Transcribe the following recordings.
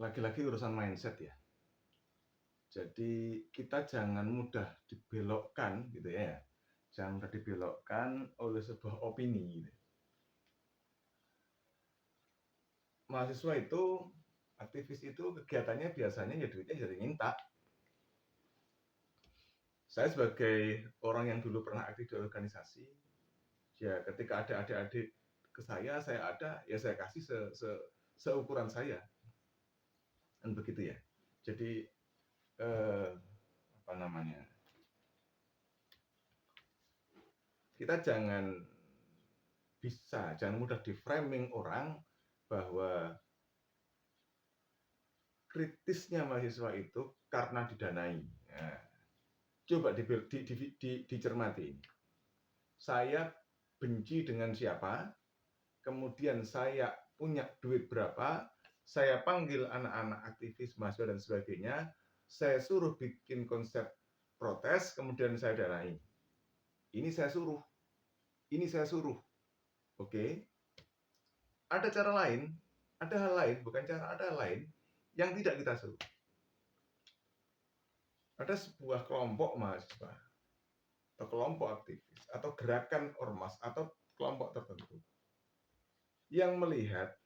lagi-lagi urusan mindset ya. Jadi kita jangan mudah dibelokkan gitu ya. Jangan mudah dibelokkan oleh sebuah opini gitu. Mahasiswa itu, aktivis itu kegiatannya biasanya ya duitnya dari minta. Saya sebagai orang yang dulu pernah aktif di organisasi, ya ketika ada adik-adik ke saya ada, ya saya kasih seukuran saya. Kan begitu ya. Jadi apa namanya? Kita jangan mudah di-framing orang bahwa kritisnya mahasiswa itu karena didanai. Nah, coba dicermati. Saya benci dengan siapa, kemudian saya punya duit berapa, saya panggil anak-anak aktivis, mahasiswa dan sebagainya, saya suruh bikin konsep protes, kemudian saya danai. Ini saya suruh. Oke. Ada cara lain, ada hal lain, bukan cara, ada hal lain yang tidak kita suruh. Ada sebuah kelompok mahasiswa atau kelompok aktivis atau gerakan ormas atau kelompok tertentu yang melihat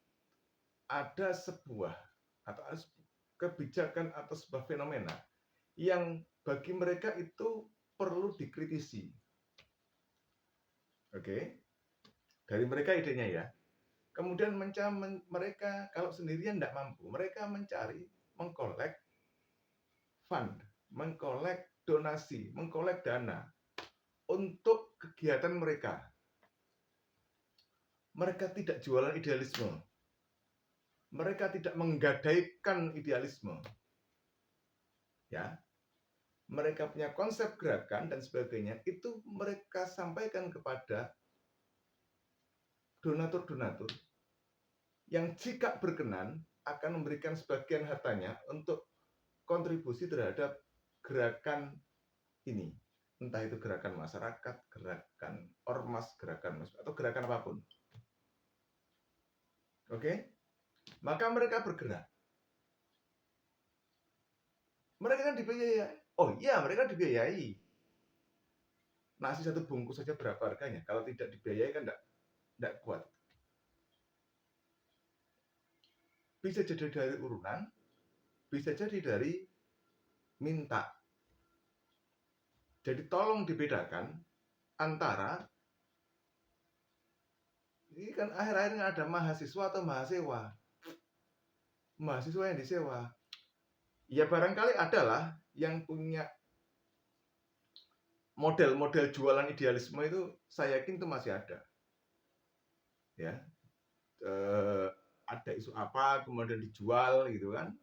ada sebuah atau kebijakan atau sebuah fenomena yang bagi mereka itu perlu dikritisi. Oke. Dari mereka idenya ya. Kemudian mereka kalau sendirian tidak mampu, mereka mencari, mengkolek fund, mengkolek donasi, mengkolek dana untuk kegiatan mereka. Mereka tidak jualan idealisme. Mereka tidak menggadaikan idealisme. Ya. Mereka punya konsep gerakan dan sebagainya, itu mereka sampaikan kepada donatur-donatur yang jika berkenan akan memberikan sebagian hartanya untuk kontribusi terhadap gerakan ini. Entah itu gerakan masyarakat, gerakan ormas, gerakan atau gerakan apapun. Oke? Maka mereka bergerak. Mereka kan dibiayai. Oh iya, mereka dibiayai. Nasi satu bungkus saja berapa harganya? Kalau tidak dibiayai kan tidak kuat. Bisa jadi dari urunan, bisa jadi dari minta. Jadi tolong dibedakan antara ini kan akhir-akhirnya ada mahasiswa atau mahasiswa. Mahasiswa yang disewa. Ya barangkali adalah yang punya model-model jualan idealisme itu saya yakin itu masih ada. Ya. Ada isu apa kemudian dijual gitu kan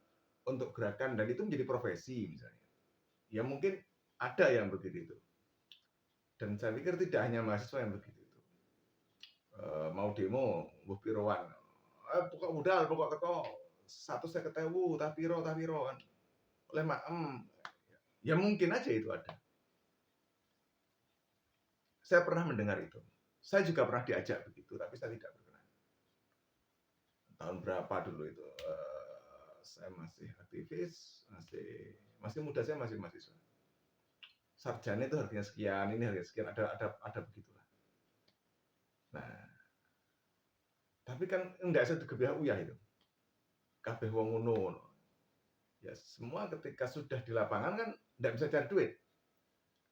untuk gerakan dan itu menjadi profesi misalnya. Ya mungkin ada yang begitu itu. Dan saya pikir tidak hanya mahasiswa yang begitu itu. Mau demo, mbuh piroan. Pokok modal, pokok teko 150.000 tah piro kan. Oleh maem. Ya mungkin aja itu ada. Saya pernah mendengar itu. Saya juga pernah diajak begitu, tapi saya tidak berkenan. Tahun berapa dulu itu? Saya masih aktivis, masih muda, saya masih mahasiswa. Sarjana itu harganya sekian, ini harganya sekian, ada begitulah. Nah, tapi kan enggak sedegebiah uyah itu. Kabeh wong ngono. Ya semua ketika sudah di lapangan kan enggak bisa cari duit.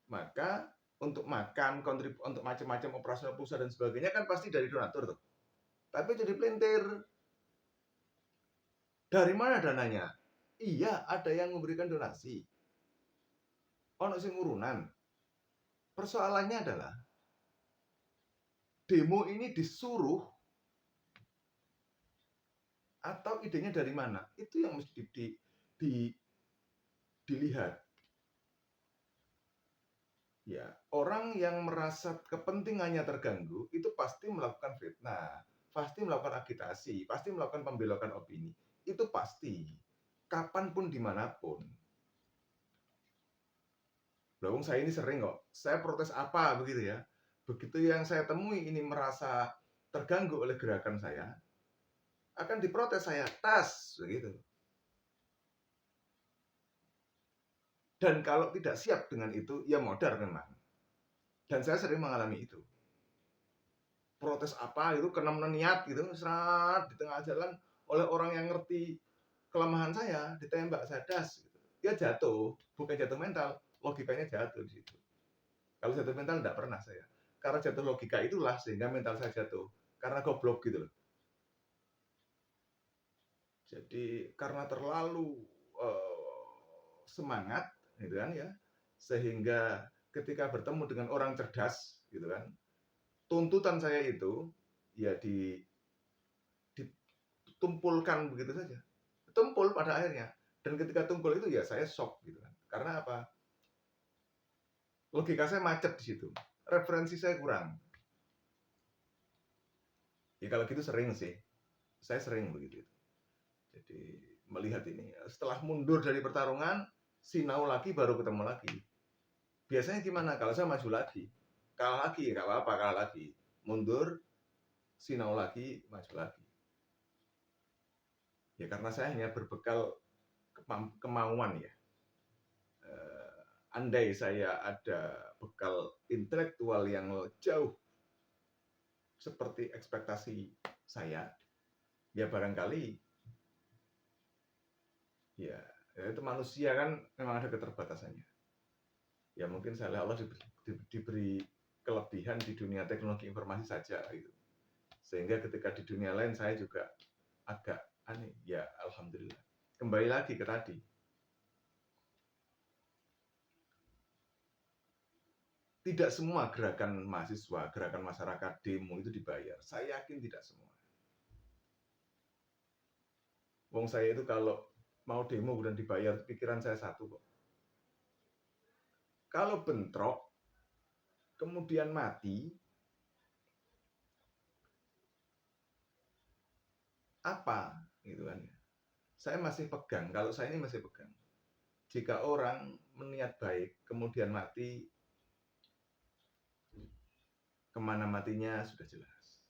Maka untuk makan, untuk macam-macam operasional pusat dan sebagainya kan pasti dari donatur tuh. Tapi jadi pelintir. Dari mana dananya? Iya, ada yang memberikan donasi. Ono sing urunan. Persoalannya adalah demo ini disuruh atau idenya dari mana? Itu yang mesti dilihat. Ya, orang yang merasa kepentingannya terganggu itu pasti melakukan fitnah, pasti melakukan agitasi, pasti melakukan pembelokan opini. Itu pasti. Kapanpun dimanapun. Lawang saya ini sering kok. Saya protes apa begitu ya. Begitu yang saya temui ini merasa terganggu oleh gerakan saya, akan diprotes saya tas begitu. Dan kalau tidak siap dengan itu, ya modar memang. Dan saya sering mengalami itu. Protes apa itu, kena niat gitu, serat di tengah jalan oleh orang yang ngerti kelemahan saya, ditembak saya das. Gitu. Ya jatuh, bukan jatuh mental, logikanya jatuh di situ. Kalau jatuh mental tidak pernah saya. Karena jatuh logika itulah sehingga mental saya jatuh. Karena goblok gitu loh. Jadi karena terlalu semangat, gitu kan ya, sehingga ketika bertemu dengan orang cerdas, gitu kan, tuntutan saya itu ya ditumpulkan begitu saja, tumpul pada akhirnya. Dan ketika tumpul itu ya saya shock, gitu kan. Karena apa? Logika saya macet di situ, referensi saya kurang. Ya kalau gitu sering sih, saya sering begitu. Jadi melihat ini, setelah mundur dari pertarungan, sinau lagi baru ketemu lagi. Biasanya gimana? Kalau saya maju lagi, kalah lagi, nggak apa-apa, kalah lagi. Mundur, sinau lagi, maju lagi. Ya karena saya hanya berbekal kemauan ya. Andai saya ada bekal intelektual yang jauh seperti ekspektasi saya, ya barangkali ya itu manusia kan memang ada keterbatasannya. Ya mungkin saya Allah diberi kelebihan di dunia teknologi informasi saja gitu. Sehingga ketika di dunia lain saya juga agak aneh. Ya alhamdulillah. Kembali lagi ke tadi. Tidak semua gerakan mahasiswa, gerakan masyarakat, demo itu dibayar. Saya yakin tidak semua. Wong saya itu kalau mau demo kemudian dibayar, pikiran saya satu kok. Kalau bentrok, kemudian mati, apa? Gitu kan. Saya masih pegang, kalau saya ini masih pegang. Jika orang meniat baik, kemudian mati, kemana matinya sudah jelas.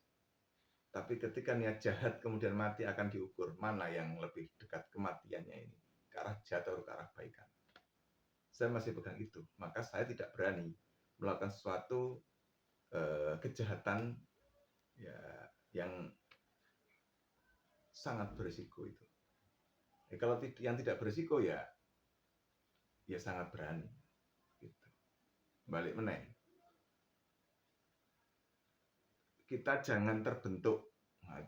Tapi ketika niat jahat kemudian mati akan diukur, mana yang lebih dekat kematiannya ini, ke arah jahat atau ke arah baikan. Saya masih pegang itu, maka saya tidak berani melakukan sesuatu kejahatan ya yang sangat berisiko itu. Kalau yang tidak berisiko ya sangat berani. Gitu. Balik meneng. Kita jangan terbentuk,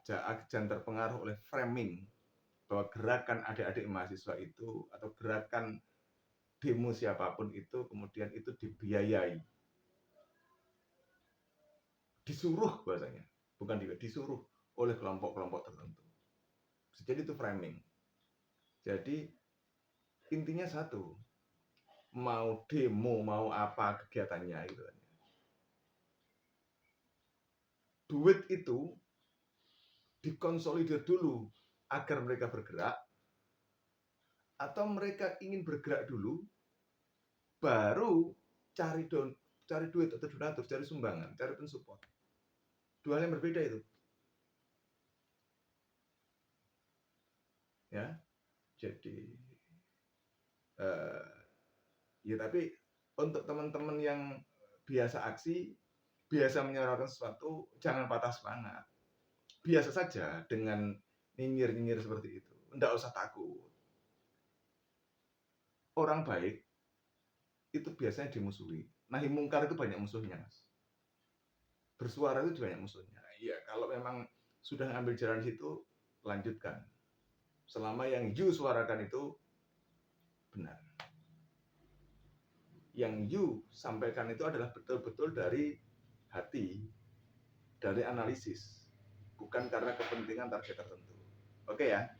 jangan terpengaruh oleh framing bahwa gerakan adik-adik mahasiswa itu atau gerakan demo siapapun itu kemudian itu dibiayai, disuruh bahasanya, bukan disuruh oleh kelompok-kelompok tertentu. Jadi itu framing. Jadi intinya satu, mau demo mau apa kegiatannya gitu kan. Duit itu dikonsolidir dulu agar mereka bergerak, atau mereka ingin bergerak dulu baru cari duit atau donatur, cari sumbangan, cari pensupport. Dua hal yang berbeda itu. Ya, jadi ya tapi untuk teman-teman yang biasa aksi, biasa menyuarakan sesuatu, jangan patah semangat. Biasa saja dengan nyinyir-nyinyir seperti itu. Tidak usah takut. Orang baik itu biasanya dimusuhi. Nahi mungkar itu banyak musuhnya, Mas. Bersuara itu banyak musuhnya. Iya, kalau memang sudah ngambil jalan situ, lanjutkan. Selama yang you suarakan itu benar. Yang you sampaikan itu adalah betul-betul dari hati, dari analisis, bukan karena kepentingan target tertentu. Oke ya?